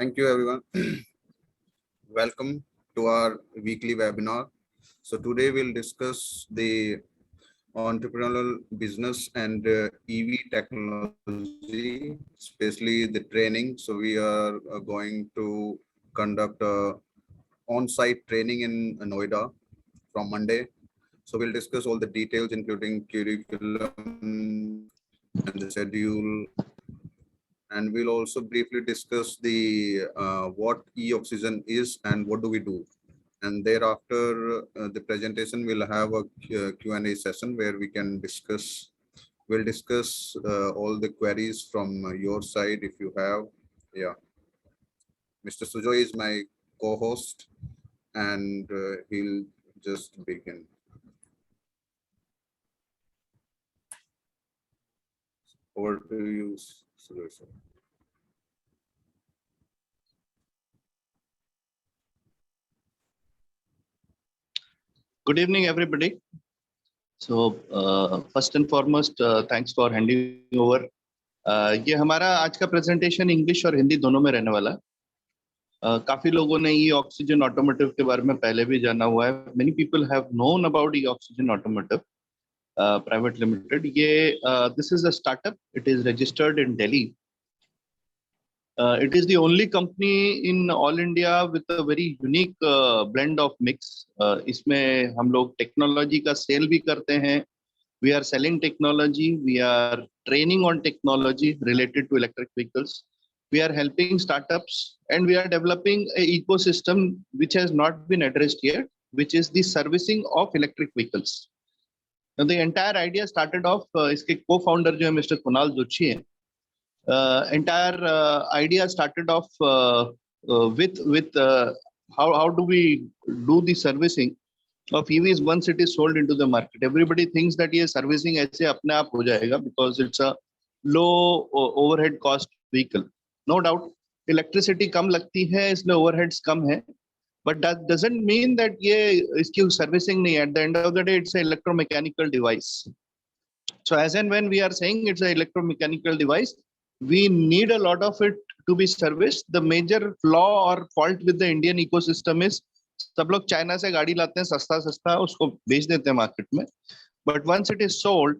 Thank you, everyone. Welcome to our weekly webinar. So today we'll discuss the entrepreneurial business and EV technology, especially the training. So we are going to conduct on-site training in Noida from Monday. So we'll discuss all the details, including curriculum and the schedule. And we'll also briefly discuss the what eOxigen is and what do we do. And thereafter, the presentation will have a Q&A session where we can discuss. We'll discuss all the queries from your side if you have. Yeah, Mr. Sujoy is my co-host, and he'll just begin. Over to you, Sujoy sir. Good evening, everybody. So first and foremost, thanks for handing over. ये हमारा आज का presentation English और हिंदी दोनों में रहने वाला है। काफी लोगों ने eOxigen Automotive के बारे में पहले भी जाना हुआ है. Many people have known about eOxigen Automotive Private Limited. ये this is a startup. It is registered in Delhi. It is the only company in all India with a very unique blend of mix. इसमें हम लोग technology का sale भी करते हैं. We are selling technology. We are training on technology related to electric vehicles. We are helping startups, and we are developing an ecosystem which has not been addressed yet, which is the servicing of electric vehicles. Now, the entire idea started off. इसके co-founder जो है Mr. Kunal Joshi हैं. Entire idea started off with how do we do the servicing of EVs once it is sold into the market. Everybody thinks that ये servicing ऐसे अपने आप हो जाएगा because it's a low overhead cost vehicle. No doubt, electricity कम लगती है इसलिए overheads कम है, but that doesn't mean that ये इसकी servicing नहीं है. At the end of the day, it's an electromechanical device. So as and when we are saying it's an electromechanical device, we need a lot of it to be serviced. The major flaw or fault with the Indian ecosystem is सब लोग China से गाड़ी लाते हैं सस्ता सस्ता उसको बेच देते हैं मार्केट में, but once it is sold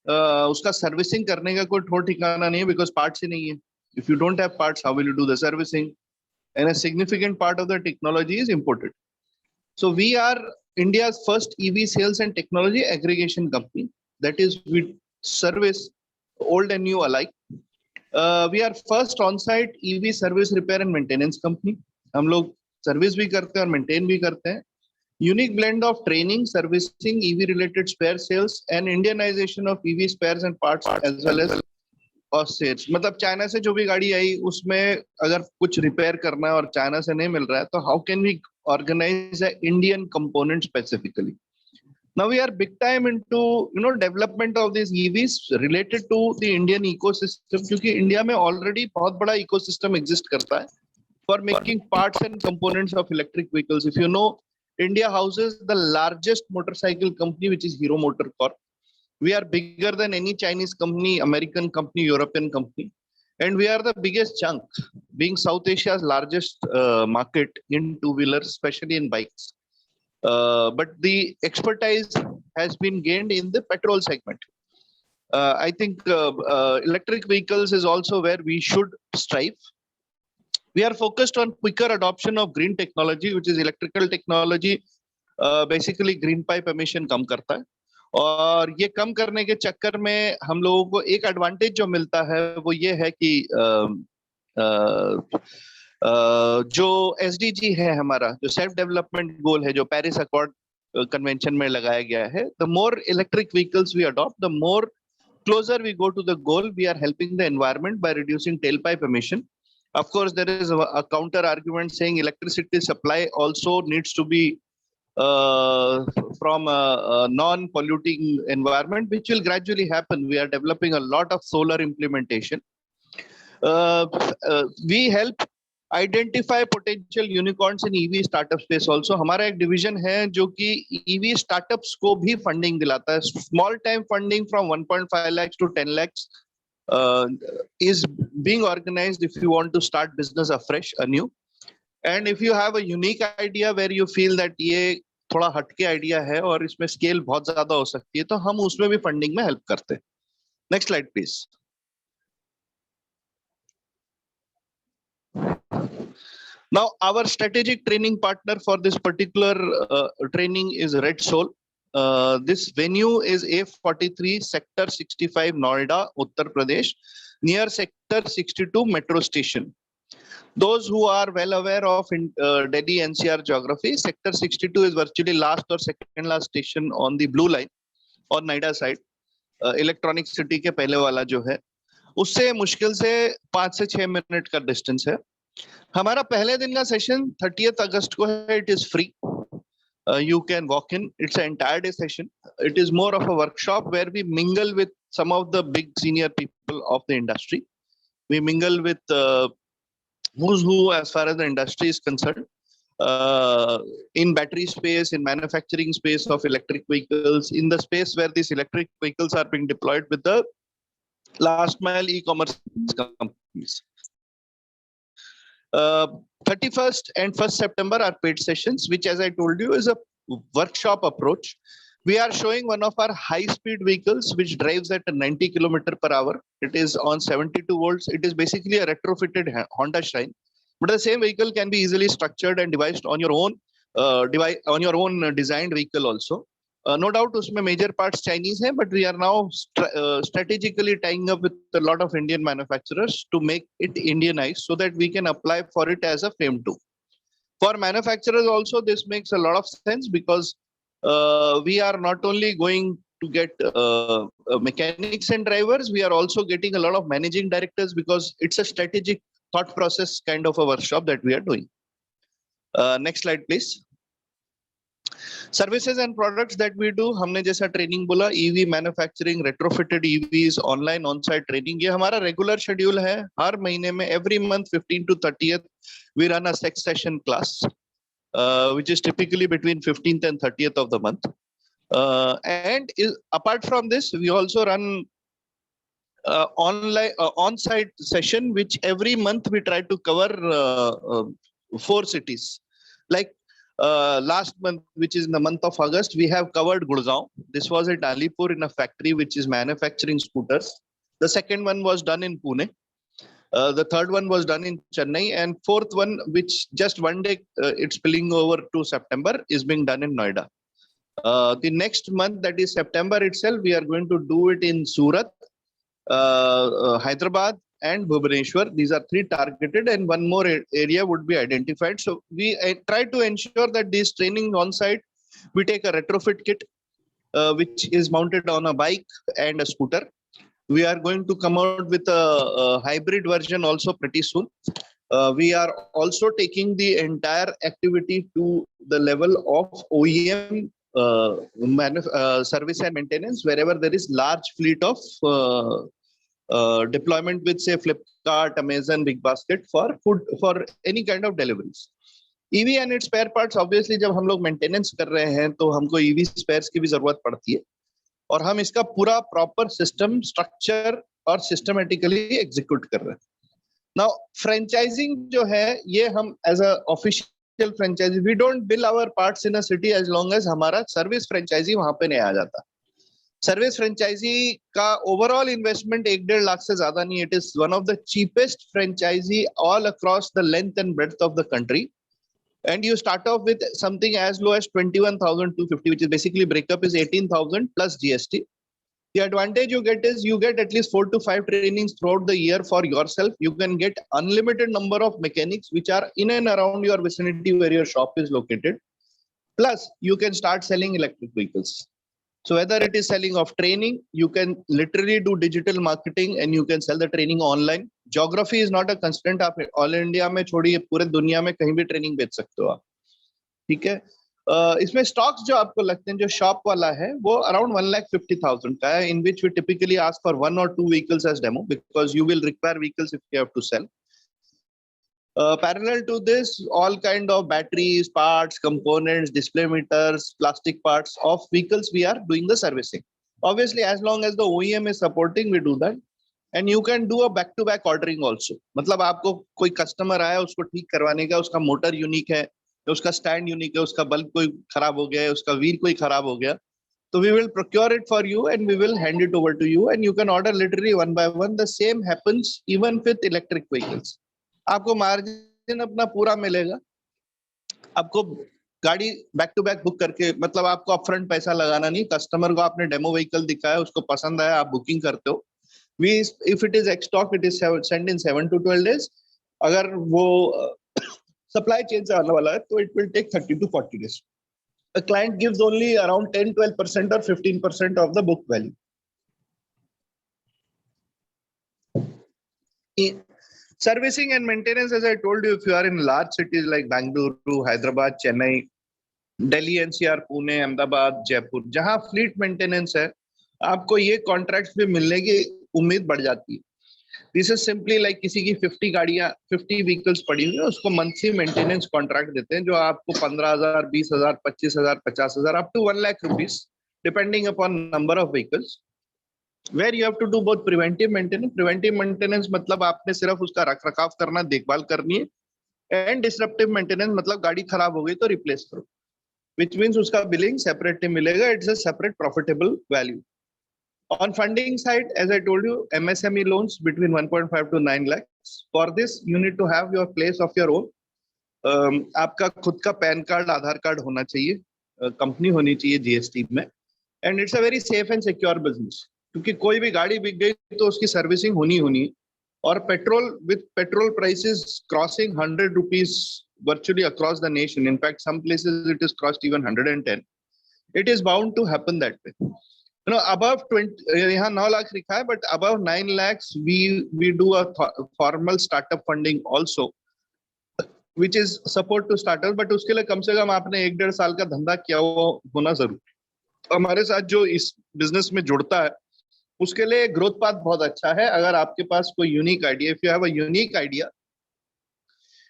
उसका सर्विसिंग करने का कोई ठोर ठिकाना नहीं है because parts ही नहीं है. If you don't have parts, how will you do the servicing? And a significant part of the technology is imported. So we are India's first EV sales and technology aggregation company. That is, we service old and new alike. We are first on-site EV service repair and maintenance company. हम लोग service भी करते हैं और maintain भी करते हैं. Unique blend of training, servicing, EV related spare sales and Indianization of EV spares and parts as well as sales. मतलब चाइना से जो भी गाड़ी आई उसमें अगर कुछ रिपेयर करना है और चाइना से नहीं मिल रहा है तो how can we organize an Indian component specifically? Now we are big time into development of these EVs related to the Indian ecosystem क्योंकि इंडिया में already बहुत बड़ा ecosystem exist करता है for making parts and components of electric vehicles. If you know, India houses the largest motorcycle company, which is Hero Motor Corp. We are bigger than any Chinese company, American company, European company, and we are the biggest chunk, being South Asia's largest market in two-wheelers, especially in bikes. But the expertise has been gained in the petrol segment. I think electric vehicles is also where we should strive. We are focused on quicker adoption of green technology, which is electrical technology. Basically, green pipe emission कम करता है और ये कम करने के चक्कर में हम लोगों को एक एडवांटेज जो मिलता है वो ये है कि जो SDG है हमारा जो सेल्फ डेवलपमेंट गोल है जो पेरिस अकॉर्ड कन्वेंशन में लगाया गया है, the more electric vehicles we adopt, the more closer we go to the goal. We are helping the environment by reducing tailpipe emission. Of course, there is a counter argument saying electricity supply also needs to be from a non-polluting environment, which will gradually happen. We are developing a lot of solar implementation. We help identify potential unicorns in EV startup space also. हमारा एक division है जो कि EV startups को भी funding दिलाता है. Small time funding from 1.5 lakhs to 10 lakhs. is being organized if you want to start business afresh, anew. And if you have a unique idea where you feel that ये थोड़ा हटके idea है और इसमें scale बहुत ज्यादा हो सकती है, तो हम उसमें भी फंडिंग में हेल्प करते हैं. Next slide please. Now, our strategic training partner for this particular training is Red Soul. This venue is A43 Sector 65 Noida, Uttar Pradesh, near Sector 62 Metro Station. Those who are well aware of Delhi NCR geography, Sector 62 is virtually last or second last station on the blue line on Noida side. Electronic City के पहले वाला जो है, उससे मुश्किल से 5 से 6 minute का डिस्टेंस है. हमारा पहले दिन का सेशन 30th अगस्त को है. It is free. You can walk in. It's an entire day session. It is more of a workshop where we mingle with some of the big senior people of the industry. We mingle with who's who as far as the industry is concerned. In battery space, in manufacturing space of electric vehicles, in the space where these electric vehicles are being deployed with the last mile e-commerce companies. 31st and 1st September are paid sessions, which, as I told you, is a workshop approach. We are showing one of our high-speed vehicles, which drives at 90 km/h. It is on 72 volts. It is basically a retrofitted Honda Shine, but the same vehicle can be easily structured and devised on your own designed vehicle also. No doubt, उसमें major parts Chinese हैं, but we are now strategically tying up with a lot of Indian manufacturers to make it Indianized so that we can apply for it as a FAME 2. For manufacturers also, this makes a lot of sense because we are not only going to get mechanics and drivers, we are also getting a lot of managing directors because it's a strategic thought process kind of a workshop that we are doing. Next slide, please. Services and products that we do, हमने जैसा training बोला, EV manufacturing, retrofitted EVs, online on-site training, ये हमारा regular schedule है. हर महीने में every month 15 to 30th we run a sex session class, which is typically between 15th and 30th of the month. And apart from this, we also run online on-site session, which every month we try to cover 4 cities. Like last month, which is in the month of August, we have covered Gurgaon. This was at Alipur in a factory which is manufacturing scooters. The second one was done in Pune. The third one was done in Chennai, and fourth one, which just one day it's spilling over to September, is being done in Noida. The next month, that is September itself, we are going to do it in Surat, Hyderabad, and Bhubaneswar. These are 3 targeted, and one more area would be identified. So we try to ensure that these training on site, we take a retrofit kit, which is mounted on a bike and a scooter. We are going to come out with a hybrid version also pretty soon. We are also taking the entire activity to the level of OEM service and maintenance, wherever there is large fleet of deployment with, say, Flipkart, Amazon, Big Basket for food, for any kind of deliveries. EV and its spare parts, obviously, जब हम लोग maintenance कर रहे हैं, तो हमको EV spares की भी जरूरत पड़ती है, और हम इसका पूरा proper system, structure और systematically execute कर रहे हैं. Now, franchising जो है, ये हम as a official franchisee, we don't bill our parts in a city as long as हमारा service franchisee वहाँ पे नहीं आ जाता. सर्विस फ्रेंचाइजी का ओवरऑल इन्वेस्टमेंट 1-1.5 लाख से ज्यादा नहीं. It is one of the cheapest franchise all across the length and breadth of the country, and you start off with something as low as 21,250, which is basically breakup is 18,000 plus GST. The advantage you get is you get at least 4 to 5 trainings throughout the year for yourself. You can get unlimited number of mechanics which are in and around your vicinity where your shop is located. Plus, you can start selling electric vehicles. So whether it is selling of training, you can literally do digital marketing and you can sell the training online. Geography is not a constraint. आप all India में छोड़िए, पूरे दुनिया में कहीं भी training बेच सकते हो आप. ठीक है. इसमें स्टॉक्स जो आपको लगते हैं, जो शॉप वाला है, वो अराउंड 1,50,000 का है, in which we typically ask for 1 or 2 vehicles as demo because you will require vehicles if you have to sell. Parallel to this, all kind of batteries, parts, components, display meters, plastic parts of vehicles, we are doing the servicing. Obviously, as long as the OEM is supporting, we do that. and you can do a back to back ordering also. मतलब आपको कोई customer आया उसको ठीक करवाने का, उसका motor unique है, उसका स्टैंड यूनिक है, उसका बल्ब कोई खराब हो गया है, उसका व्हील कोई खराब हो गया, so we will procure it for you and we will hand it over to you and you can order literally one by one. The same happens even with electric vehicles. आपको margin अपना पूरा मिलेगा. आपको गाड़ी back to back book करके, मतलब आपको upfront पैसा लगाना नहीं. कस्टमर को आपने डेमो व्हीकल दिखाया, उसको पसंद आया, आप बुकिंग करते हो. We, if it is ex stock, it is sent in 7 to 12 days. अगर वो सप्लाई चेन से आने वाला है तो it will take 30 to 40 days. A client gives only around 10-12% or 15% of the book value. Servicing and maintenance, as I told you, if you are in large cities like Bangalore, Hyderabad, Chennai, Delhi NCR, Pune, Ahmedabad, Jaipur, जहां fleet maintenance है, आपको ये contracts भी मिलने की उम्मीद बढ़ जाती है. This is simply like किसी की 50 गाड़ियां, 50 vehicles पड़ी हुई है, उसको monthly maintenance contract देते हैं, जो आपको 15,000, 20,000, 25,000, 50,000 up to 1 lakh rupees, depending upon number of vehicles, where you have to do both preventive maintenance. Preventive maintenance मतलब आपने सिर्फ उसका रख रखाव करना, देखभाल करनी है, and disruptive maintenance मतलब गाड़ी खराब हो गई तो replace करो, which means उसका billing separately मिलेगा. It's a separate profitable value. On funding side, as I told you, MSME loans between 1.5 to 9 lakhs. For this, you need to have your place of your own. आपका खुद का pan card, आधार card होना चाहिए, company होनी चाहिए GST में, and it's a very safe and secure business. क्योंकि कोई भी गाड़ी बिक गई तो उसकी सर्विसिंग होनी है. और petrol, with petrol prices crossing 100 rupees virtually across the nation. In fact, some places it is crossed even 110. It is bound to happen that way. You know, above 20, यहाँ 9 लाख लिखा है, but above 9 lakhs, we do a formal startup funding also, which is support to startups. But उसके लिए कम से कम आपने 1-1.5 साल का धंधा किया होना जरूरी. हमारे साथ जो इस बिजनेस में जुड़ता है, उसके लिए ग्रोथ पाथ बहुत अच्छा है. अगर आपके पास कोई unique idea, if you have a unique idea,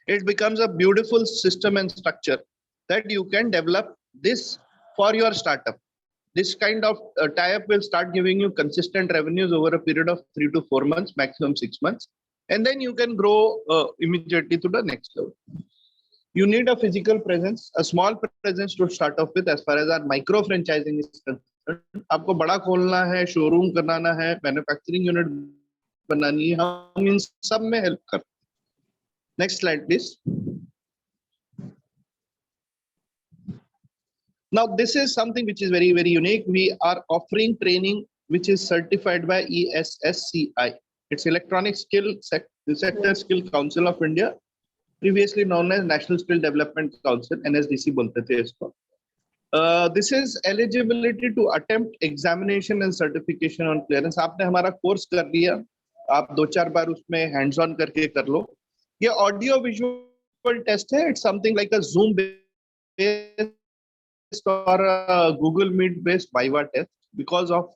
it becomes a beautiful system and structure that you can develop this for your startup. This kind of tie-up will start giving you consistent revenues over a period of 3 to 4 months, maximum 6 months, and then you can grow immediately to the next level. You need a physical presence, a small presence to start off with. As far as our micro franchising is concerned, आपको बड़ा खोलना है, showroom बनाना है, manufacturing unit बनानी है, हम इन सब में हेल्प करते हैं. Next slide, please. Now, this is something which is very, very unique. We are offering training which is certified by ESSCI. It's Electronic Sector Skill Council of India, previously known as National Skill Development Council, NSDC बोलते थे इसको. This is eligibility to attempt examination and certification on clearance. आपने हमारा course कर लिया, आप 2-4 बार उसमें hands on करके कर लो. ये audio visual test है. It's something like a Zoom based or a Google Meet based Viva test. Because of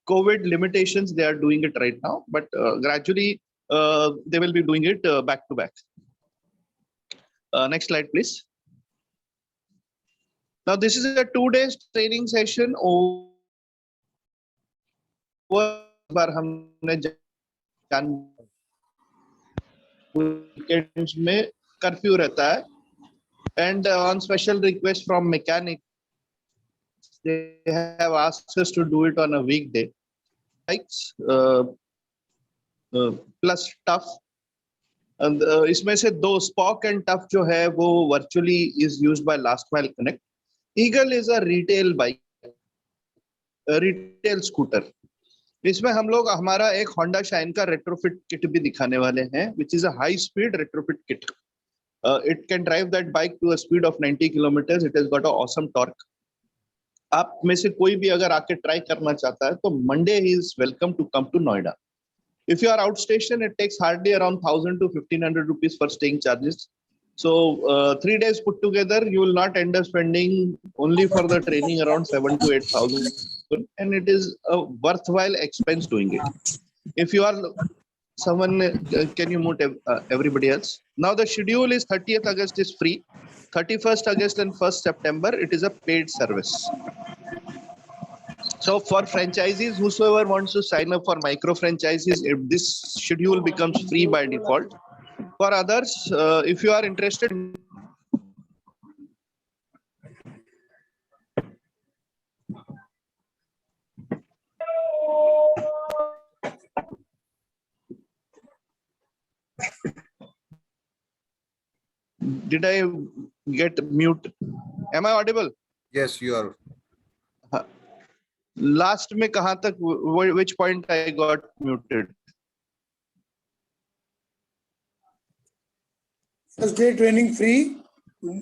COVID limitations, they are doing it right now, but gradually they will be doing it back to back. Next slide, please. Now, this is a 2 days training session. बार हमने weekends में curfew रहता है, and on special request from mechanic, they have asked us to do it on a weekday. Bikes plus tough, and इसमें से 2 SPOCK and tough जो है वो virtually is used by Last Mile Connect. Eagle is a retail bike, a retail scooter. इसमें हम लोग हमारा एक Honda Shine का retrofit kit भी दिखाने वाले हैं, which is a high speed retrofit kit. It can drive that bike to a speed of 90 kilometers. It has got an awesome torque. आप में से कोई भी अगर आके ट्राई करना चाहता है तो Monday he is welcome to come to Noida. If you are outstation, it takes hardly around 1,000 to 1,500 rupees for staying charges. So 3 days put together, you will not end up spending only for the training around 7,000 to 8,000, and it is a worthwhile expense doing it. If you are someone, can you mute everybody else? Now the schedule is 30th August is free, 31st August and 1st September it is a paid service. So for franchisees, whosoever wants to sign up for micro franchises, if this schedule becomes free by default. For others, if you are interested, did I get mute? Am I audible? Yes, you are. Last में कहाँ तक, which point I got muted? First day training free,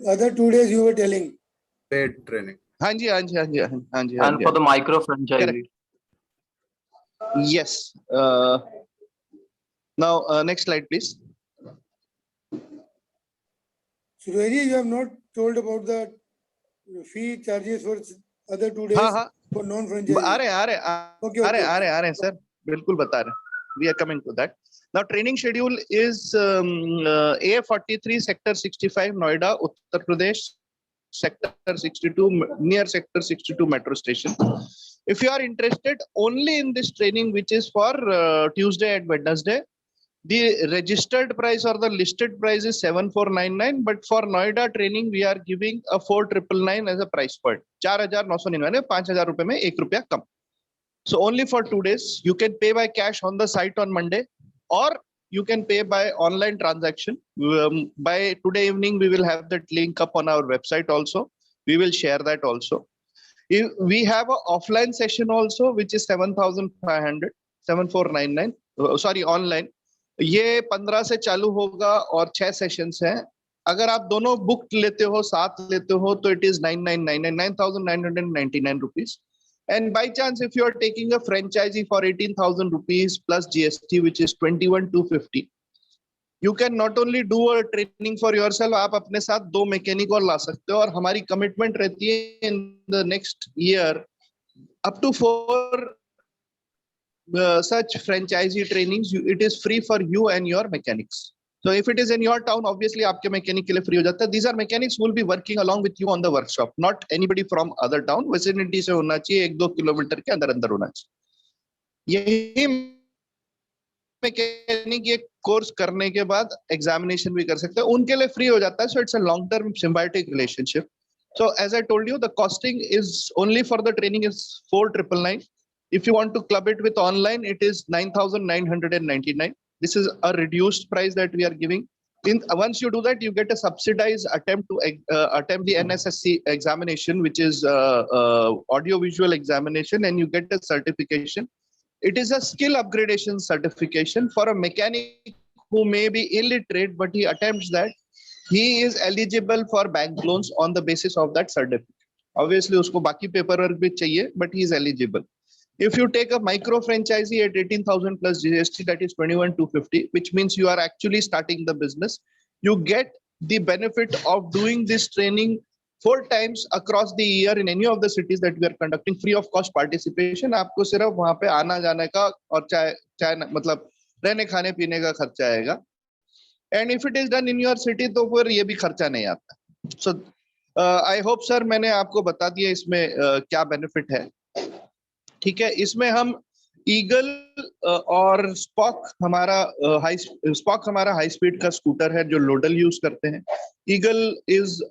other 2 days you were telling. Paid training. हाँ जी हाँ जी हाँ जी हाँ जी. And for the micro franchisee. Yes. Now next slide, please. Sujoy ji, you have not told about the fee charges for other 2 days हाँ for non-franchise. आ रहे हैं sir, बिल्कुल बता रहे हैं. We are coming to that. Now training schedule is A43 sector 65 Noida, Uttar Pradesh, sector 62 near sector 62 metro station. If you are interested only in this training, which is for Tuesday and Wednesday, the registered price or the listed price is 7499, but for Noida training we are giving a 4999 as a price point. 4999, 5000 रुपए में 1 रुपया कम. So only for 2 days. You can pay by cash on the site on Monday, or you can pay by online transaction. By today evening we will have that link up on our website also. We will share that also. We have an offline session also, which is 7500, 7499. Sorry, online. ये 15 से चालू होगा और 6 sessions हैं. अगर आप दोनों book लेते हो, साथ लेते हो, तो it is 9999 rupees. And by chance, if you are taking a franchisee for 18,000 rupees plus GST, which is 21,250, you can not only do a training for yourself, आप अपने साथ 2 मैकेनिक और ला सकते हो. और हमारी कमिटमेंट रहती है in the next year up to 4 such franchisee trainings. It is free for you and your mechanics. So if it is in your town, obviously आपके मैकेनिक के लिए फ्री हो जाता है. These are mechanics who will be working along with you on the workshop, not anybody from other town. vicinity से होना चाहिए, 1-2 kilometre के अंदर अंदर होना चाहिए. यही मैकेनिक ये कोर्स करने के बाद एग्जामिनेशन भी कर सकते हैं, उनके लिए फ्री हो जाता है. So it's a long term symbiotic relationship. So as I told you, the costing is only for the training is 4999. If you want to club it with online, it is 9999. This is a reduced price that we are giving. Once you do that, you get a subsidized attempt to attempt the NSSC examination, which is audio visual examination, and you get a certification. It is a skill upgradation certification for a mechanic who may be illiterate, but he attempts that. He is eligible for bank loans on the basis of that certificate. Obviously, उसको बाकी paperwork भी चाहिए, but he is eligible. If you take a micro franchisee at 18,000 plus GST, that is 21,250, which means you are actually starting the business. You get the benefit of doing this training 4 times across the year in any of the cities that we are conducting, free of cost participation. आपको सिर्फ वहाँ पे आना जाने का और चाय मतलब रहने खाने पीने का खर्चा आएगा. And if it is done in your city, तो फिर ये भी खर्चा नहीं आता. So I hope sir मैंने आपको बता दिया इसमें क्या benefit है. ठीक है, इसमें हम ईगल और स्पॉक हमारा हाई स्पीड का स्कूटर है जो लोडल यूज करते हैं. Eagle is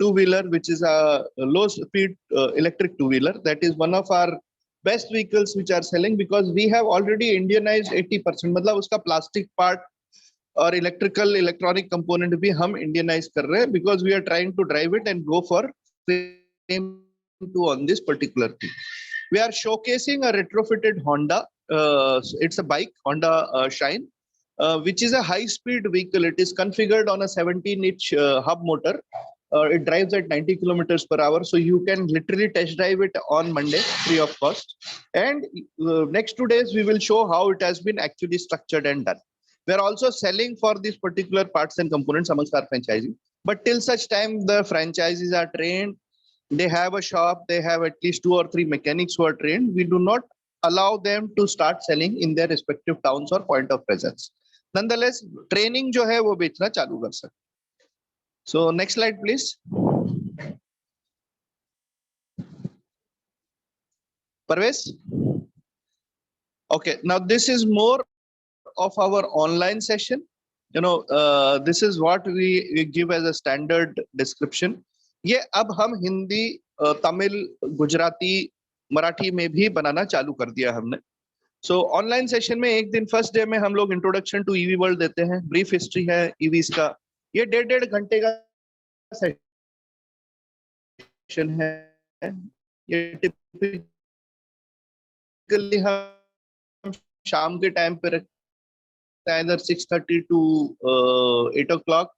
2-wheeler which is a low speed electric 2-wheeler. That is one of our best vehicles which are selling because we have already Indianized 80%. मतलब उसका plastic part और electronic component भी हम Indianise कर रहे हैं because we are trying to drive it and go for fame to on this particular thing. We are showcasing a retrofitted Honda. It's a bike, Honda Shine, which is a high-speed vehicle. It is configured on a 17-inch hub motor. It drives at 90 kilometers per hour. So you can literally test drive it on Monday, free of cost. And next 2 days, we will show how it has been actually structured and done. We are also selling for these particular parts and components amongst our franchisees. But till such time, the franchisees are trained. They have a shop, they have at least 2 or 3 mechanics who are trained. We do not allow them to start selling in their respective towns or point of presence. Nonetheless, training जो है वो बेचना चालू कर सकते. So next slide, please. Parvej? Okay, now this is more of our online session. This is what we give as a standard description. ये अब हम हिंदी, तमिल, गुजराती, मराठी में भी बनाना चालू कर दिया हमने. सो ऑनलाइन सेशन में एक दिन फर्स्ट डे में हम लोग इंट्रोडक्शन टू ईवी वर्ल्ड देते हैं, ब्रीफ हिस्ट्री है ईवीज का. ये 1.5 घंटे का सेशन है. ये टिपिकली हम शाम के टाइम पे रखते हैं, either 6:30 to 8 o'clock,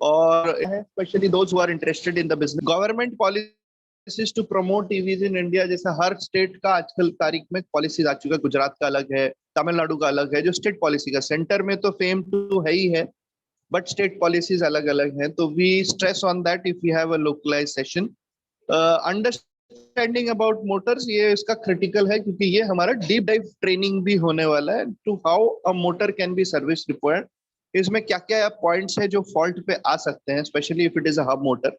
और especially those who are interested in the business. Government policies to promote EVs in India, जैसा हर स्टेट का आजकल तारीख में पॉलिसीज आ चुका है. गुजरात का अलग है, तमिलनाडु का अलग है. जो स्टेट पॉलिसी का, सेंटर में तो फेम टू है ही है, बट स्टेट पॉलिसीज अलग अलग हैं. तो we stress on that if we have a localised session. Understanding about motors, ये इसका क्रिटिकल है, क्योंकि ये हमारा डीप डाइव ट्रेनिंग भी होने वाला है to how a motor can be service required. इसमें क्या क्या पॉइंट्स है जो फॉल्ट पे आ सकते हैं, specially if it is a hub motor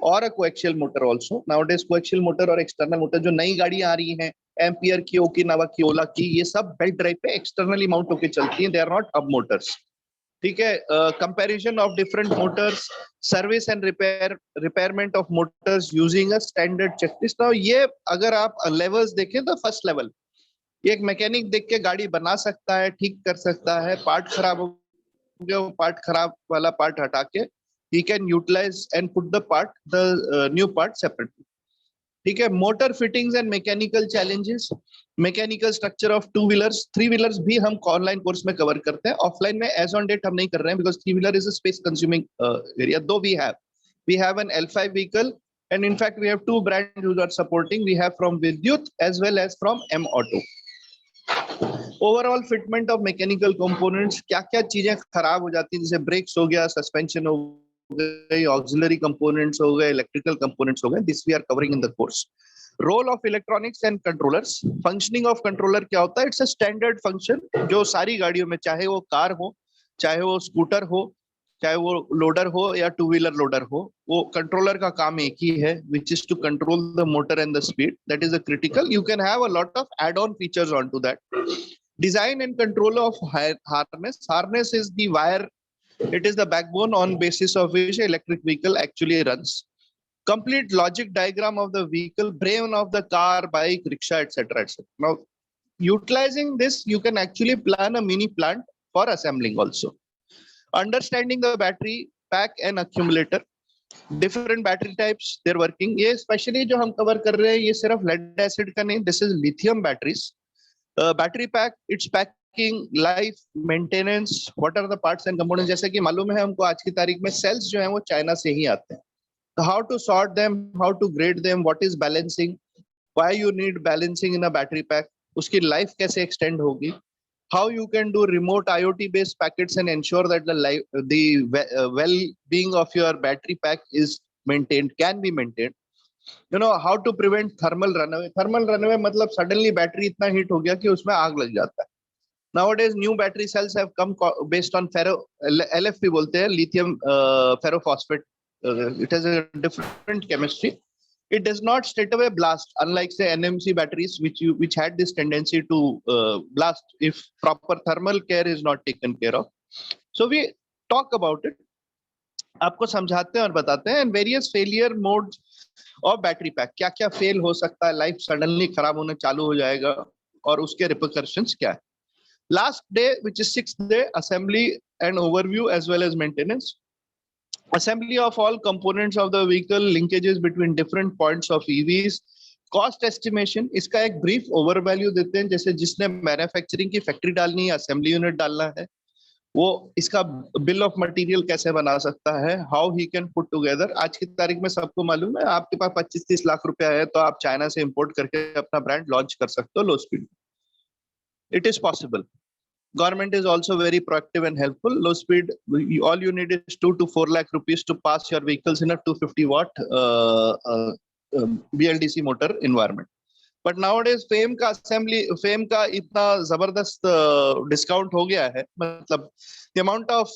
और a coaxial motor also. Nowadays coaxial motor और एक्सटर्नल मोटर, जो नई गाड़ियां आ रही हैं, एम्पियर की, ओकिनावा की, ओला की, ये सब बेल्ट ड्राइव पे एक्सटर्नली माउंट होकर चलती हैं. They are not hub motors. ठीक है. Comparison of different motors, service and repairment of motors using a standard checklist. Now ये अगर आप लेवल्स देखें तो फर्स्ट लेवल, ये एक मैकेनिक देख के गाड़ी बना सकता है, ठीक कर सकता है. पार्ट खराब हो गया, वो पार्ट खराब वाला पार्ट हटा के he can utilize and put the new part separately. ठीक है. Motor fittings and mechanical challenges, mechanical structure of 2 wheelers, 3 wheelers भी हम ऑनलाइन कोर्स में कवर करते हैं. ऑफलाइन में एज ऑन डेट हम नहीं कर रहे हैं, because 3 wheeler is a space consuming area. Though we have an L5 vehicle, and in fact we have 2 brands who are supporting. We have from Vidyut as well as from M Auto. Overall fitment of mechanical components, क्या क्या चीजें खराब हो जाती हैं, जैसे breaks हो गया, सस्पेंशन हो गई, ऑक्सिलरी कंपोनेंट्स हो गए, इलेक्ट्रिकल कंपोनेंट्स हो गए. This we are covering in the course. Role of electronics and controllers, functioning of controller क्या होता है? इट्स अ स्टैंडर्ड फंक्शन जो सारी गाड़ियों में, चाहे वो कार हो, चाहे वो स्कूटर हो, चाहे वो लोडर हो या 2 व्हीलर लोडर हो, वो कंट्रोलर का काम एक ही है, which is to control the motor and the speed. That is a critical. You can have a lot of add-on features onto that. Design and control of harness. Harness is the wire. It is the backbone on basis of which electric vehicle actually runs. Complete logic diagram of the vehicle, brain of the car, bike, rickshaw, etc., etc. Now, utilizing this, you can actually plan a mini plant for assembling also. Understanding the battery pack and accumulator, different battery types, their working. ये specially जो हम cover कर रहे हैं, ये सिर्फ lead acid का नहीं, this is lithium batteries. Battery pack, it's packing, life, maintenance, what are the parts and components. जैसे कि मालूम है हमको आज की तारीख में सेल्स जो हैं वो चाइना से ही आते हैं. How to sort them, how to grade them, what is balancing, why you need balancing in a battery pack, उसकी लाइफ कैसे एक्सटेंड होगी, how you can do remote IoT based packets and ensure that the well-being of your battery pack is maintained, can be maintained. How to prevent thermal runaway. Thermal runaway मतलब suddenly battery इतना heat हो गया कि उसमें आग लग जाता है. Nowadays new battery cells have come based on LFP बोलते हैं, lithium ferrophosphate. It has a different chemistry. It does not straight away blast, unlike say NMC batteries, which had this tendency to blast if proper thermal care is not taken care of. So we talk about it. आपको समझाते हैं और बताते हैं. And various failure modes of battery pack, क्या क्या fail हो सकता है, लाइफ सडनली खराब होने चालू हो जाएगा और उसके रिपरकशंस क्या है. Last day, which is 6th day, assembly and overview as well as maintenance. Assembly of all components of the vehicle, linkages between different points of EVs, cost estimation. इसका एक brief overvalue देते हैं, जैसे जिसने manufacturing की factory डालनी है, assembly unit डालना है, वो इसका बिल ऑफ मटेरियल कैसे बना सकता है, how he can put together. आज की तारीख में सबको मालूम है, आपके पास 25-30 लाख रुपया है तो आप चाइना से इंपोर्ट करके अपना ब्रांड लॉन्च कर सकते हो लो speed. It is possible. Government is also very proactive and helpful. Low speed, all you need is 2 to 4 lakh rupees to pass your vehicles in a 250 watt BLDC motor environment. But nowadays FAME का इतना जबरदस्त discount हो गया है, मतलब the amount of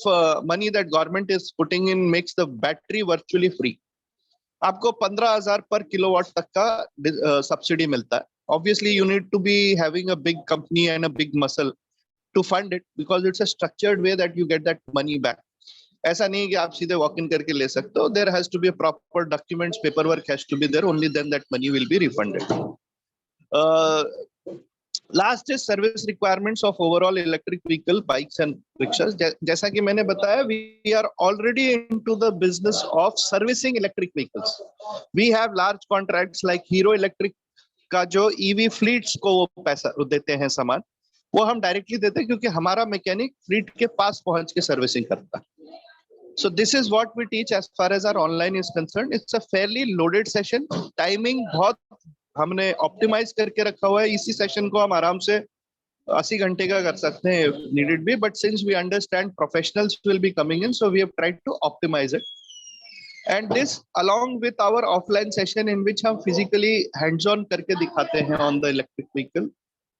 money that government is putting in makes the battery virtually free. आपको 15,000 पर kilowatt तक का सब्सिडी मिलता है. Obviously, you need to be having a big company and a big muscle to fund it, because it's a structured way that you get that money back. ऐसा नहीं कि आप सीधे walk in करके ले सकते हो. There has to be a proper documents, paperwork has to be there. Only then that money will be refunded. Last is service requirements of overall electric vehicle, bikes and rickshaws. जैसा कि मैंने बताया, we are already into the business of servicing electric vehicles. We have large contracts like Hero Electric का जो EV fleets को वो पैसा देते हैं सामान, वो हम डायरेक्टली देते हैं क्योंकि हमारा मैकेनिक फ्लीट के पास पहुंच के सर्विसिंग करता है. So this is what we teach as far as our online is concerned. It's a fairly loaded session. Timing बहुत हमने ऑप्टिमाइज करके रखा हुआ है. इसी सेशन को हम आराम से 80 घंटे का कर सकते हैं if needed be, but since we understand professionals will be coming in, so we have tried to optimize it. And this along with our offline session in which हम physically hands on करके दिखाते हैं on the electric vehicle.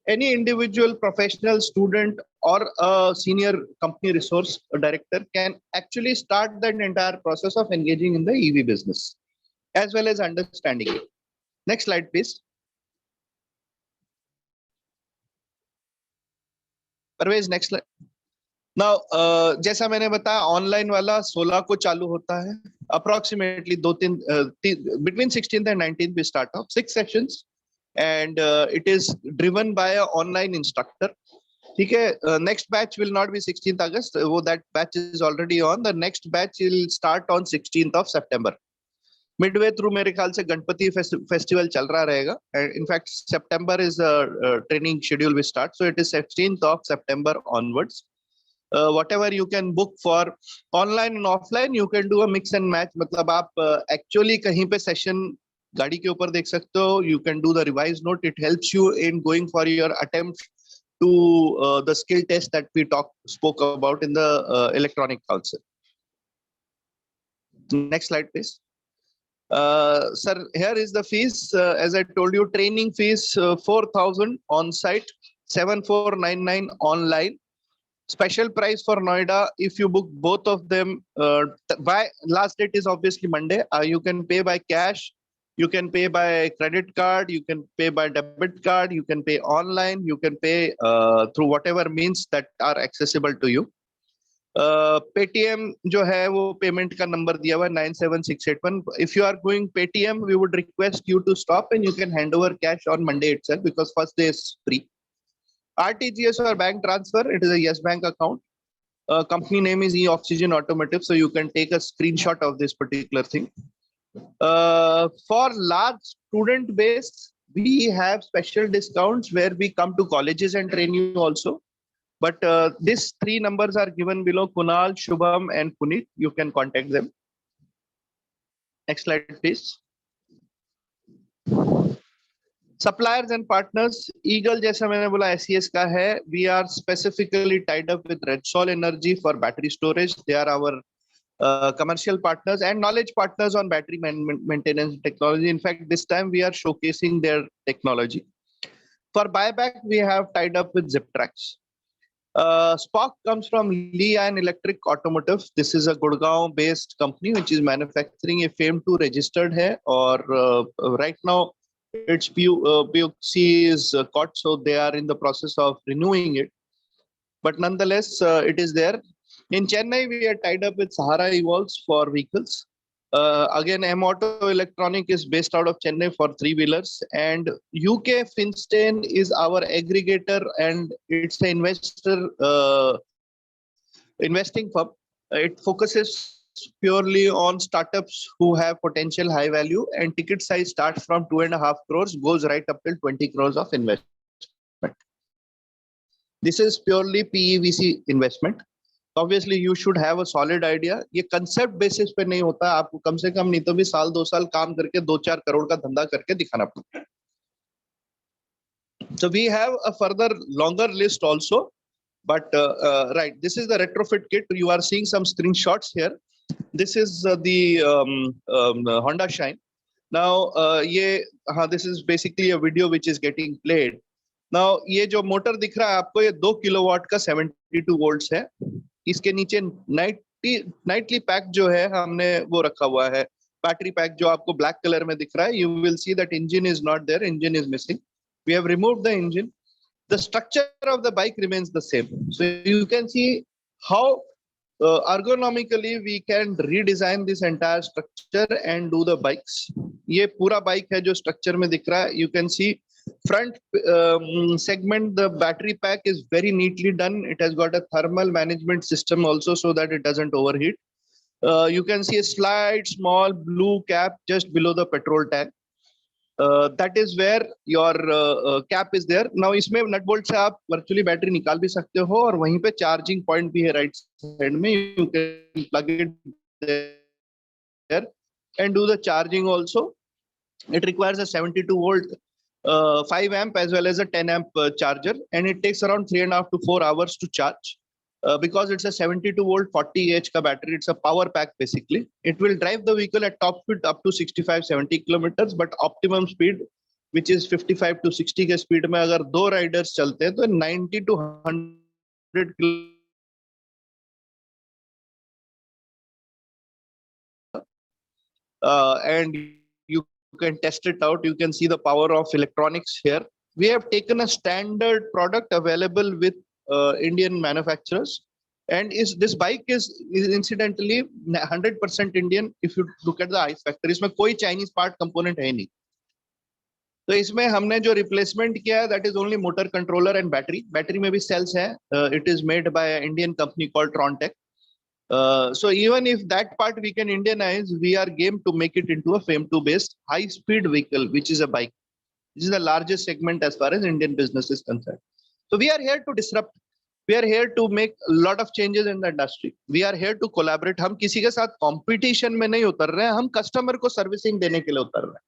Any individual professional student or a senior company resource director can actually start that entire process of engaging in the EV business as well as understanding it. Next slide, please. Parvej, next slide. Now, जैसा मैंने बताया, online वाला 16 को चालू होता है. Approximately between 16th and 19th we start off 6 sessions, and it is driven by an online instructor. ठीक है. Next batch will not be 16th August. That batch is already on. The next batch will start on 16th of September. Midway through मेरे ख्याल से Ganpati festival चल रहा रहेगा. In fact, September is the training schedule we start. So it is 16th of September onwards. Whatever you can book for online and offline, you can do a mix and match. मतलब आप actually कहीं पे session गाड़ी के ऊपर देख सकते हो. You can do the revised note. It helps you in going for your attempt to the skill test that we spoke about in the electronic council. Next slide, please. Sir, here is the fees. As I told you, training fees 4,000 on site, 7,499 online. Special price for Noida if you book both of them. By last date is obviously Monday. You can pay by cash, you can pay by credit card, you can pay by debit card, you can pay online, you can pay through whatever means that are accessible to you. Paytm जो है वो payment का number दिया हुआ है 97681. If you are going Paytm, we would request you to stop and you can hand over cash on Monday itself because first day is free. RTGS or bank transfer, it is a Yes Bank account. Company name is eOxigen Automotive, so you can take a screenshot of this particular thing. For large student base, we have special discounts where we come to colleges and train you also. But these 3 numbers are given below: Kunal, Shubham, and Puneet. You can contact them. Next slide, please. Suppliers and partners. Eagle, जैसा मैंने बोला, SES का है. We are specifically tied up with Red Sol Energy for battery storage. They are our commercial partners and knowledge partners on battery maintenance technology. In fact, this time we are showcasing their technology. For buyback, we have tied up with ZipTrax. SPOCK comes from Lee Iron Electric Automotive. This is a Gurgaon based company which is manufacturing a FAME2 registered hai, or right now its POC is caught, so they are in the process of renewing it, but nonetheless it is there. In Chennai, we are tied up with Sahara Evolves for vehicles. Again, M-Auto Electronic is based out of Chennai for 3-wheelers, and UK Finstein is our aggregator, and it's an investing firm. It focuses purely on startups who have potential high value, and ticket size starts from 2.5 crores, goes right up till 20 crores of investment. This is purely PEVC investment. Obviously, you should have a solid idea. ये concept basis पे नहीं होता. आपको कम से कम नहीं तो भी 1-2 साल काम करके 2-4 करोड़ का धंधा करके दिखाना पड़ता है. So we have a further longer list also, but right, this is the retrofit kit. You are seeing some screenshots here. This is the Honda Shine. Now, this is basically a video which is getting played. Now, ये जो motor दिख रहा है आपको, ये 2 kilowatt का 72 volts है. इसके नीचे नाइटली पैक जो है हमने वो रखा हुआ है, बैटरी पैक जो आपको ब्लैक कलर में दिख रहा है. You will see that engine is not there, engine is missing. We have removed the engine. The structure of the bike remains the same. So you can see how ergonomically we can redesign this entire structure and do the bikes. ये पूरा bike है जो structure में दिख रहा है. You can see front segment, the battery pack is very neatly done. It has got a thermal management system also so that it doesn't overheat. You can see a slight small blue cap just below the petrol tank. That is where your cap is there. Now इसमें nut bolt से आप virtually battery निकाल भी सकते हो और वहीं पे charging point भी है right side में. You can plug it there and do the charging also. It requires a 72 volt 5 amp as well as a 10 amp charger, and it takes around 3.5 to 4 hours to charge. Because it's a 72 volt 40 Ah ka battery, it's a power pack basically. It will drive the vehicle at top speed up to 65-70 kilometers, but optimum speed, which is 55 to 60 के speed में अगर दो riders चलते हैं तो 90 to 100 and you can test it out. You can see the power of electronics here. We have taken a standard product available with Indian manufacturers, and this bike is incidentally 100% Indian. If you look at the ICE factor, इसमें कोई Chinese part component है नहीं. तो इसमें हमने जो replacement किया है, that is only motor controller and battery. Battery में भी cells है. It is made by an Indian company called Trontech. So even if that part we can Indianize, we are game to make it into a FAME2 based high speed vehicle, which is a bike. This is the largest segment as far as Indian business is concerned. So we are here to disrupt. We are here to make a lot of changes in the industry. We are here to collaborate. हम किसी के साथ competition में नहीं उतर रहे हैं, हम customer को servicing देने के लिए उतर रहे हैं.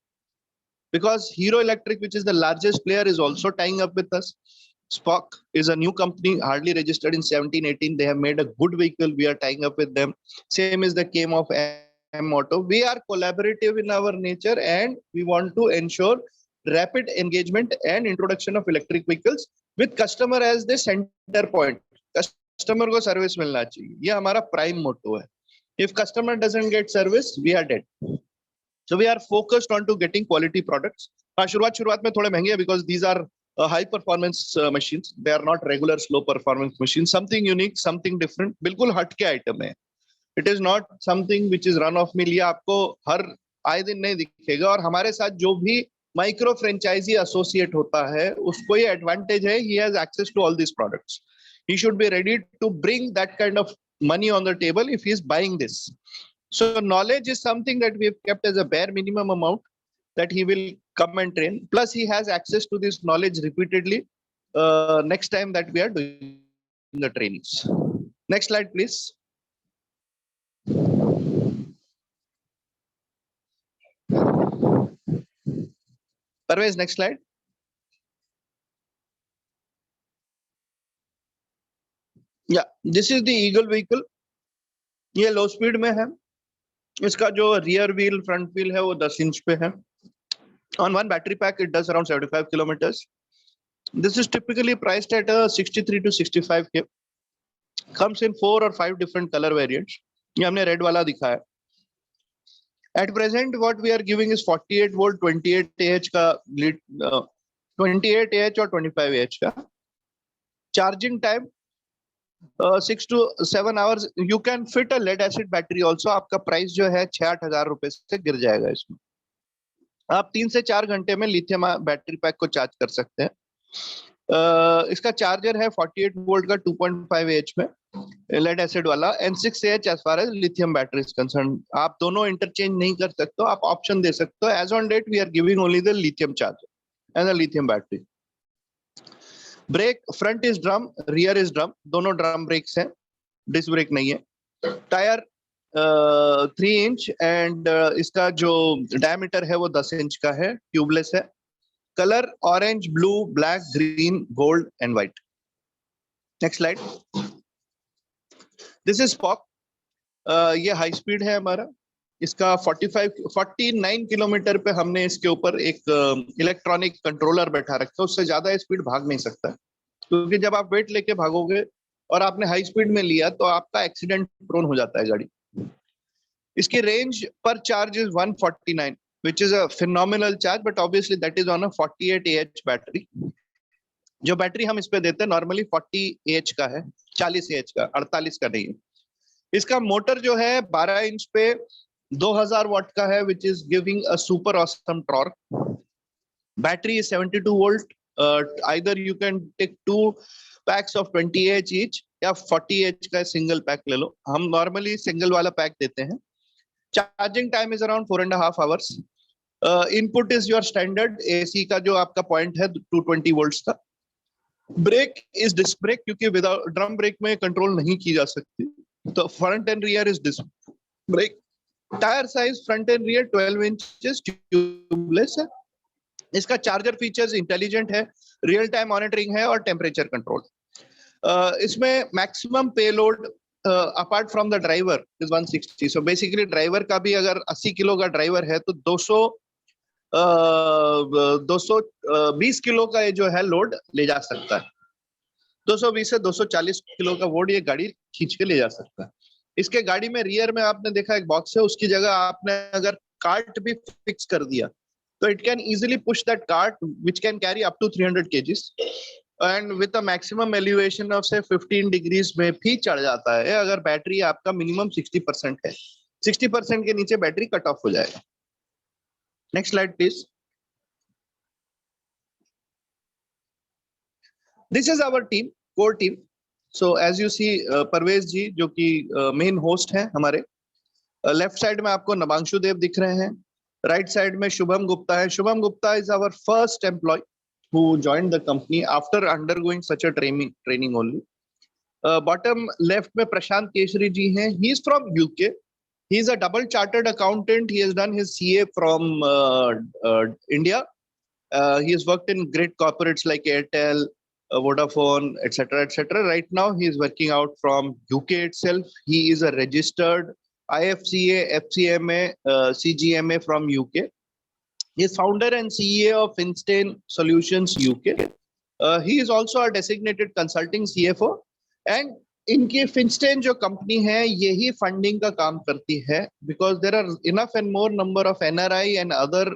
Because Hero Electric, which is the largest player, is also tying up with us. SPOCK is a new company, hardly registered in 17-18. They have made a good vehicle. We are tying up with them. Same is the case of M Auto. We are collaborative in our nature, and we want to ensure rapid engagement and introduction of electric vehicles with customer as the center point. Customer को service मिलना चाहिए. ये हमारा prime motto है. If customer doesn't get service, we are dead. So we are focused on to getting quality products. शुरुआत में थोड़े महंगे हैं because these are high performance machines. They are not regular slow performance machines. Something unique, something different. बिल्कुल हटके item है. It is not something which is run of mill. ये आपको हर आए दिन नहीं दिखेगा. और हमारे साथ जो भी माइक्रो फ्रेंचाइजी एसोसिएट होता है उसको ये एडवांटेज है. He has access to all these products. He should be ready to bring that kind of money on the table if he is buying this. So knowledge is something that we have kept as a bare minimum amount that he will come and train. Plus he has access to this knowledge repeatedly next time that we are doing the trainings. Next slide, please. Parvej, next slide. Yeah, this is the Eagle vehicle. ये low speed में है. इसका जो rear wheel, front wheel है वो 10 inch पे है. On one battery pack, it does around 75 kilometers. This is typically priced at 63 to 65K. Comes in 4 or 5 different color variants. ये हमने red वाला दिखाया. At present, what we are giving is 48 volt, 28 Ah का lead, 28 Ah और 25 Ah का. Charging time 6 to 7 hours. You can fit a lead acid battery also. आपका price जो है 6-8 हजार रुपए से गिर जाएगा इसमें. आप 3 से 4 घंटे में लिथियम बैटरी पैक को चार्ज कर सकते हैं. इसका चार्जर है 48 वोल्ट का 2.5 Ah में लेड एसिड वाला and 6 Ah as far as lithium battery is concerned. आप दोनों इंटरचेंज नहीं कर सकते हो, आप ऑप्शन दे सकते हो. As on date, we are giving only the lithium charger and the lithium battery. Brake, front is drum, rear is drum. दोनों ड्रम ब्रेक्स हैं, डिस्क ब्रेक नहीं है. टायर 3 इंच एंड इसका जो डायमीटर है वो 10 इंच का है. ट्यूबलेस है. Colour orange, blue, black, green, gold and white. Next slide. This is spoke. ये हाई स्पीड है हमारा. इसका 49 किलोमीटर पे हमने इसके ऊपर एक इलेक्ट्रॉनिक कंट्रोलर बैठा रखा है. उससे ज्यादा स्पीड भाग नहीं सकता, क्योंकि जब आप वेट लेके भागोगे और आपने हाई स्पीड में लिया तो आपका एक्सीडेंट प्रोन हो जाता है गाड़ी. इसकी रेंज पर charge is 149. which is a phenomenal charge, but obviously that is on a 48 Ah battery. जो बैटरी हम इस पे देते हैं नॉर्मली 40 Ah का है, 40 Ah का, 48 का नहीं है. इसका मोटर जो है 12 इंच पे 2000 वाट का है, which is giving a super awesome torque. Battery is 72 volt. Either you can take 2 packs of 20 Ah each या 40 Ah का सिंगल पैक ले लो. हम नॉर्मली सिंगल वाला पैक देते हैं. Charging time is around 4.5 hours. Input is your standard AC का जो आपका पॉइंट है 220 वोल्ट्स का. ब्रेक इज डिस्क ब्रेक, क्योंकि विदाउट ड्रम ब्रेक में कंट्रोल नहीं की जा सकती, तो front and rear is disc brake. Tyre size front and rear 12 inches tubeless है. इसका चार्जर फीचर्स इंटेलिजेंट है, रियल टाइम मॉनिटरिंग है और टेम्परेचर कंट्रोल. इसमें maximum payload apart from the driver is 160. So basically driver का भी अगर 80 kilo का ड्राइवर है तो 220 किलो का ये जो है लोड ले जा सकता है. 220 से 240 किलो का वोड ये गाड़ी खींच के ले जा सकता है. इसके गाड़ी में रियर में आपने देखा एक बॉक्स है, उसकी जगह आपने अगर कार्ट भी फिक्स कर दिया तो it can easily push that cart which can carry up to 300 kgs and with a maximum elevation of say 15 degrees में भी चढ़ जाता है अगर बैटरी आपका मिनिमम 60% है. 60% के नीचे बैटरी कट ऑफ हो जाएगा. Next slide please. This is our team, core team. So as you see Parvez ji जो कि मेन होस्ट हैं हमारे. लेफ्ट साइड में आपको नवांशु देव दिख रहे हैं. राइट साइड में शुभम गुप्ता है. Shubham Gupta is our first employ who joined the company after undergoing such a training only. Bottom left में प्रशांत केशरी जी हैं. He is from UK. He is a double chartered accountant. He has done his CA from India. He has worked in great corporates like Airtel, Vodafone, etc., etc. Right now, he is working out from UK itself. He is a registered IFCA, FCMA, CGMA from UK. He is founder and CEO of Finstain Solutions UK. He is also a designated consulting CFO. And इनकी Finstain जो company है यही funding का काम करती है, because there are enough and more number of NRI and other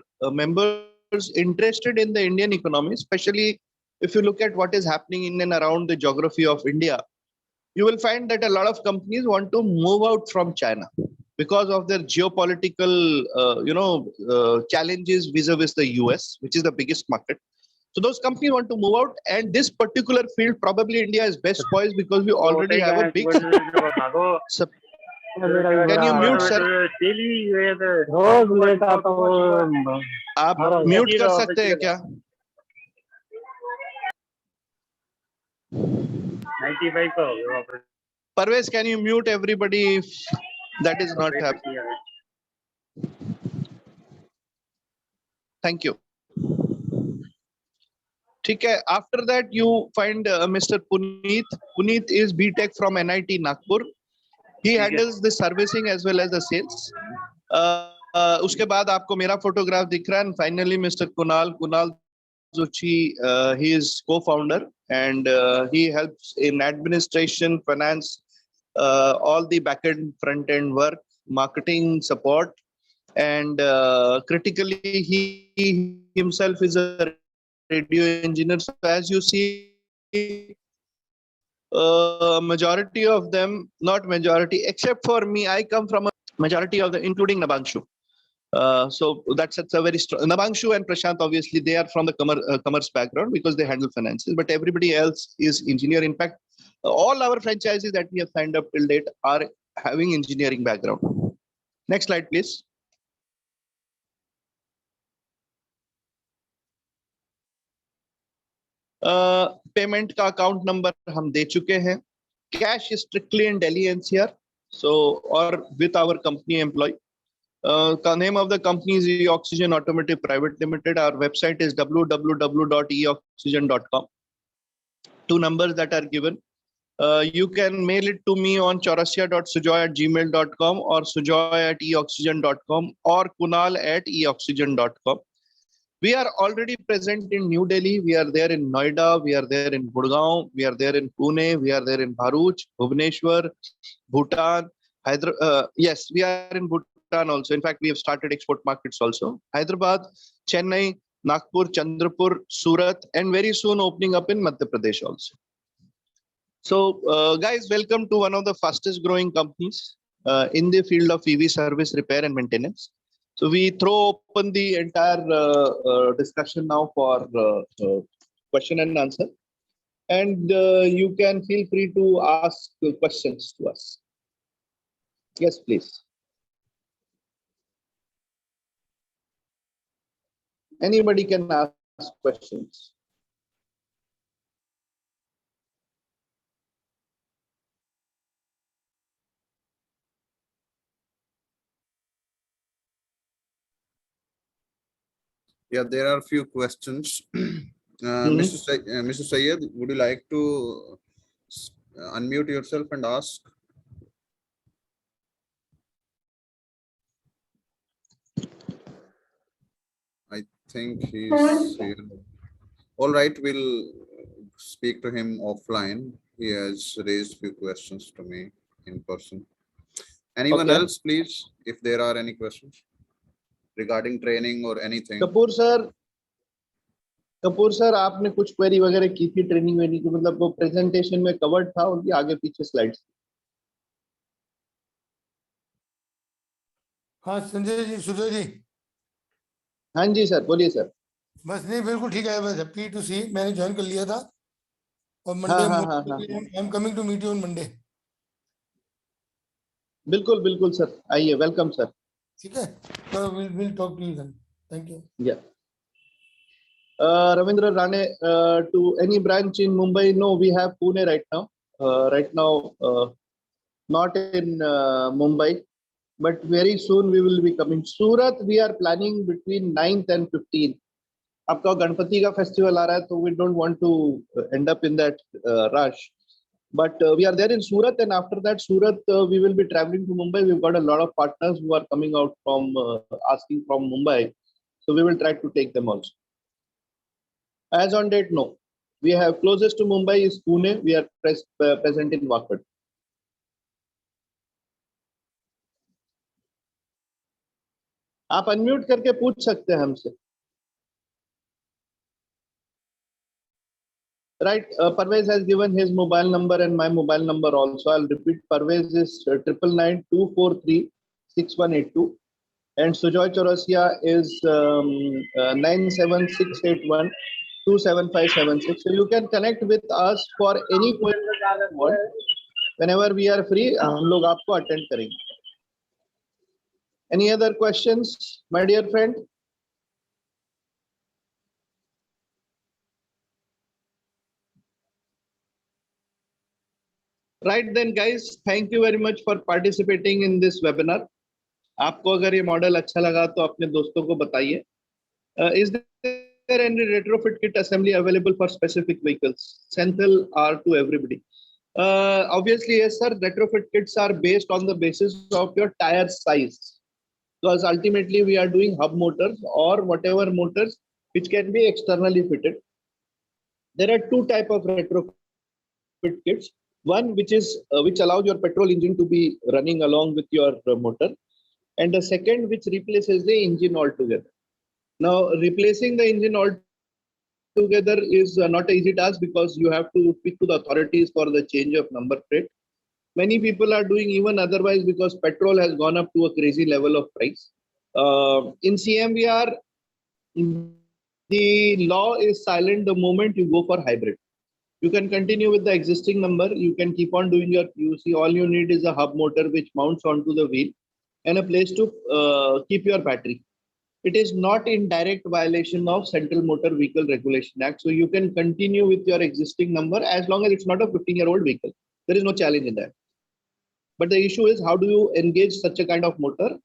members interested in the Indian economy, especially if you look at what is happening in and around the geography of India. You will find that a lot of companies want to move out from China because of their geopolitical, challenges vis-a-vis the US, which is the biggest market. So those companies want to move out, and this particular field, probably India is best poised because we already have a big. Can you mute, sir? आप mute कर सकते हैं क्या? 95 का होगा. Parvej, can you mute everybody if that is not happening? Thank you. ठीक है. After that you find Mr. Puneet. Puneet is BTech from NIT Nagpur. He handles the servicing as well as the sales. उसके बाद आपको मेरा photograph दिख रहा है. And finally Mr. Kunal Zuchi, he is co-founder and he helps in administration, finance, all the back-end, front-end work, marketing support, and critically he himself is a radio engineer. So as you see, majority of them, not majority, except for me, I come from a majority of the, including Nabangshu. So that's a very strong. Nabangshu and Prashant, obviously, they are from the commerce background because they handle finances, but everybody else is engineer. In fact, all our franchises that we have signed up till date are having engineering background. Next slide, please. Payment का account number हम दे चुके हैं. Cash is strictly in Delhi NCR. So, or with our company employee. The name of the company is eOxigen Automotive Pvt Ltd. Our website is www.eoxigen.com. 2 numbers that are given. You can mail it to me on chaurasia.sujoy@gmail.com or sujoy@eoxigen.com or kunal@eoxigen.com. We are already present in New Delhi. We are there in Noida. We are there in Gurgaon. We are there in Pune. We are there in Bharuch, Bhubaneswar, Bhutan, Hyderabad. Yes, we are in Bhutan. Bhutan also. In fact, we have started export markets also. Hyderabad, Chennai, Nagpur, Chandrapur, Surat, and very soon opening up in Madhya Pradesh also. So, guys, welcome to one of the fastest growing companies in the field of EV service, repair, and maintenance. So, we throw open the entire discussion now for question and answer. And you can feel free to ask questions to us. Yes, please. Anybody can ask questions. Yeah, there are a few questions. Mr. Syed, would you like to unmute yourself and ask? I think he's here. All right, we'll speak to him offline. He has raised few questions to me in person. Anyone Okay. else, please, if there are any questions regarding training or anything? Kapoor sir आपने कुछ query वगैरह की थी training वेनिंग की, मतलब वो presentation में covered था, उनकी आगे पीछे स्लाइड्स? हाँ संजय जी, सुजय जी। हाँ जी सर, बोलिए सर। बस नहीं, बिल्कुल ठीक है। बस हैप्पी टू सी, मैंने ज्वाइन कर लिया था और Monday I am coming to meet you on Monday. बिल्कुल बिल्कुल सर, आइए, वेलकम सर। ठीक है, तो will talk to you then. Thank you. या Ravindra Rane, to any branch in Mumbai? No, we have Pune right now. Not in Mumbai, but very soon we will be coming. Surat, we are planning between 9th and 15th. आपका गणपति का festival आ रहा है, तो we don't want to end up in that rush. But we are there in Surat, and after that Surat, we will be traveling to Mumbai. We've got a lot of partners who are coming out from asking from Mumbai, so we will try to take them also. As on date, no. We have closest to Mumbai is Pune. We are present in Wakad. आप unmute करके पूछ सकते हैं हमसे. Right, Parvej has given his mobile number and my mobile number also. I'll repeat. Parvej is 9992436182, and Sujoy Chaurasia is 97681275576. So you can connect with us for any question. Whenever we are free, हम लोग आपको attend करेंगे. Any other questions, my dear friend? Right then, guys, thank you very much for participating in this webinar. आपको अगर ये model अच्छा लगा तो अपने दोस्तों को बताइए. Is there any retrofit kit assembly available for specific vehicles? Central or to everybody? Obviously, yes, sir. Retrofit kits are based on the basis of your tire size, because ultimately we are doing hub motors or whatever motors which can be externally fitted. There are two types of retrofit kits. One which allows your petrol engine to be running along with your motor, and the second which replaces the engine altogether. Now, replacing the engine altogether is not an easy task, because you have to speak to the authorities for the change of number plate. Many people are doing even otherwise, because petrol has gone up to a crazy level of price. In CMVR, the law is silent the moment you go for hybrid. You can continue with the existing number. You can keep on doing your PUC. All you need is a hub motor which mounts onto the wheel and a place to keep your battery. It is not in direct violation of Central Motor Vehicle Regulation Act. So you can continue with your existing number as long as it's not a 15-year-old vehicle. There is no challenge in that. But the issue is, how do you engage such a kind of motor,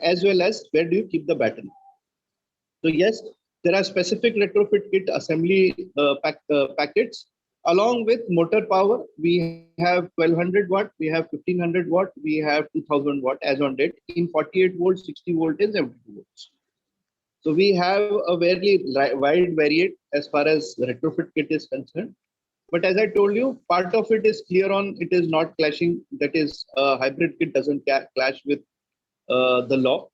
as well as where do you keep the battery? So yes, there are specific retrofit kit assembly packets. Along with motor power, we have 1200 watt, we have 1500 watt, we have 2000 watt as on date in 48 volts, 60 volts, and 72 volts. So we have a very wide variant as far as retrofit kit is concerned. But as I told you, part of it is clear on, it is not clashing. That is, hybrid kit doesn't clash with the law.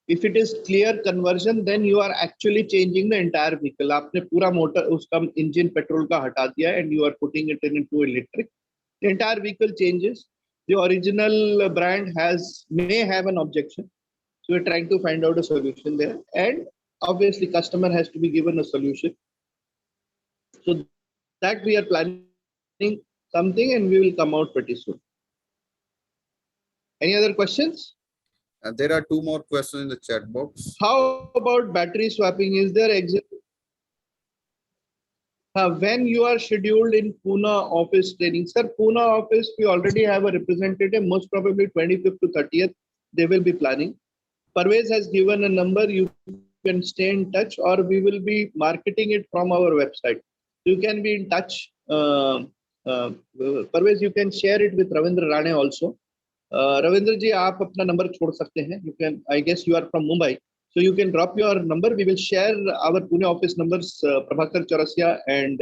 If it is clear conversion, then you are actually changing the entire vehicle. आपने पूरा motor उसका engine petrol का हटा दिया and you are putting it into electric. The entire vehicle changes. The original brand may have an objection. So we're trying to find out a solution there, and obviously customer has to be given a solution. So that we are planning something, and we will come out pretty soon. Any other questions? There are two more questions in the chat box. How about battery swapping? Is there when you are scheduled in Pune office training? Sir, Pune office, we already have a representative, most probably 25th to 30th, they will be planning. Parvej has given a number, you can stay in touch, or we will be marketing it from our website. You can be in touch. Parvej, you can share it with Ravindra Rane also. Ravindra ji, आप अपना number छोड़ सकते हैं. You can, I guess you are from Mumbai. So you can drop your number. We will share our Pune office numbers, Prabhakar Chaurasia and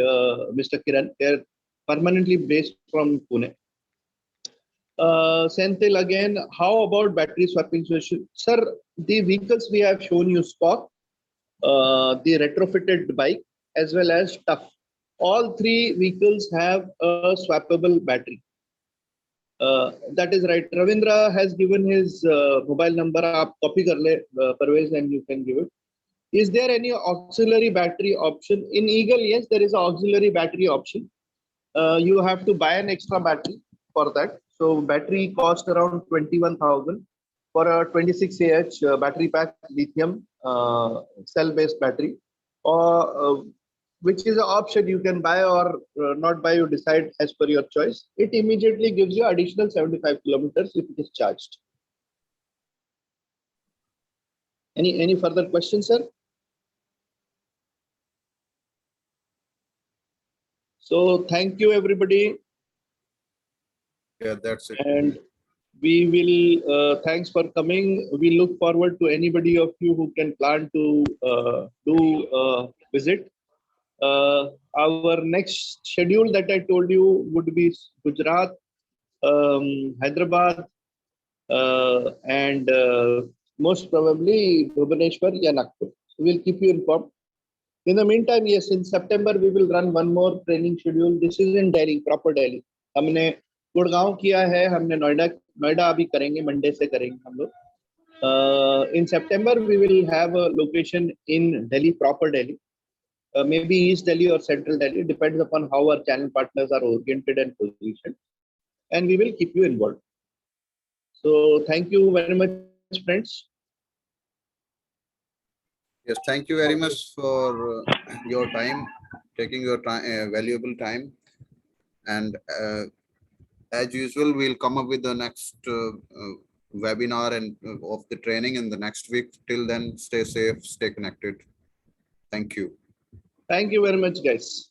Mr. Kiran. They are permanently based from Pune. Senthil again, how about battery swapping solution? Sir, the vehicles we have shown you, SPOCK, the retrofitted bike, as well as TUF. All three vehicles have a swappable battery. That is right. Ravindra has given his mobile number. Aap copy kar le, Parvez, and you can give it. Is there any auxiliary battery option? In Eagle, yes, there is an auxiliary battery option. You have to buy an extra battery for that. So battery cost around 21,000 for a 26Ah battery pack lithium cell-based battery, or which is an option you can buy or not buy, you decide as per your choice. It immediately gives you additional 75 kilometers if it is charged. Any further questions, sir? So thank you, everybody. Yeah, that's it. And we will, thanks for coming. We look forward to anybody of you who can plan to do a visit. Our next schedule that I told you would be Gujarat, Hyderabad, and most probably Bhubaneswar or Nagpur. So we'll keep you informed. In the meantime, yes, in September we will run one more training schedule. This is in Delhi, proper Delhi. हमने गुड़गांव किया है, हमने नोएडा अभी करेंगे, Monday से करेंगे हम लोग. In September we will have a location in Delhi, proper Delhi. Maybe East Delhi or Central Delhi, depends upon how our channel partners are oriented and positioned, and we will keep you involved. So thank you very much, friends. Yes, thank you very much for your time, taking your time, valuable time. And as usual, we'll come up with the next webinar and of the training in the next week. Till then, stay safe, stay connected. Thank you. Thank you very much, guys.